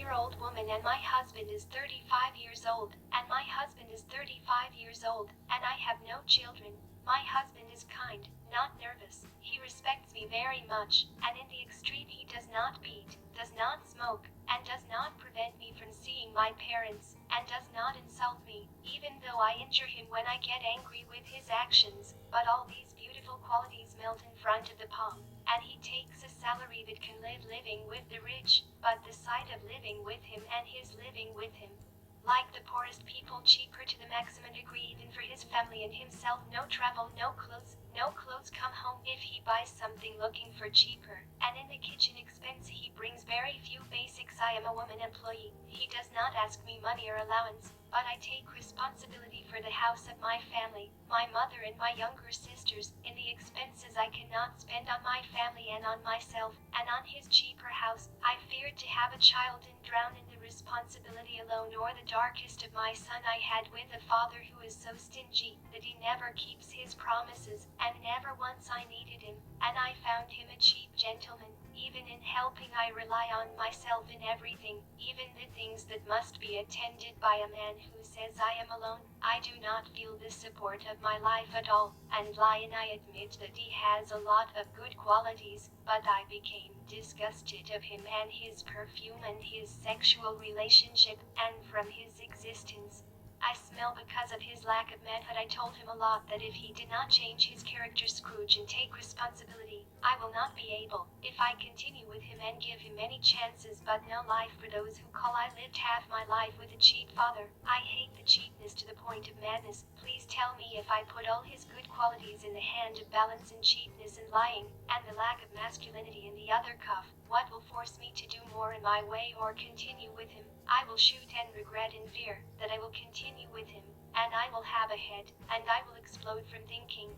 40-year-old woman and my husband is 35 years old, and my husband is 35 years old, and I have no children. My husband is kind, not nervous. He respects me very much, and in the extreme he does not beat, does not smoke, and does not prevent me from seeing my parents, and does not insult me, even though I injure him when I get angry with his actions. But all these beautiful qualities melt in front of the palm, and he takes a salary that can living with the rich, but the sight of living with him and his living with him, like the poorest people, cheaper to the maximum degree even for his family and himself. No travel, no clothes come home if he buys something looking for cheaper, and in the kitchen expense he brings very few basics. I am a woman employee. He does not ask me money or allowance, but I take responsibility for the house of my family, my mother and my younger sisters. In the expenses I cannot spend on my family and on myself, and on his cheaper house. I feared to have a child and drown in the responsibility alone, or the darkest of my son I had with a father who is so stingy that he never keeps his promises, and never once I needed him, and I found him a cheap gentleman. Even in helping I rely on myself in everything, even the things that must be attended by a man who says I am alone. I do not feel the support of my life at all, and Lion, I admit that he has a lot of good qualities, but I became disgusted of him and his perfume and his sexual relationship, and from his existence. I smell because of his lack of manhood. I told him a lot that if he did not change his character Scrooge and take responsibility, I will not be able, if I continue with him and give him many chances but no life for those who call. I lived half my life with a cheap father. I hate the cheapness to the point of madness. Please tell me, if I put all his good qualities in the hand of balance and cheapness and lying, and the lack of masculinity in the other cuff, what will force me to do more in my way or continue with him? I will shoot and regret in fear that I will continue with him, and I will have a head, and I will explode from thinking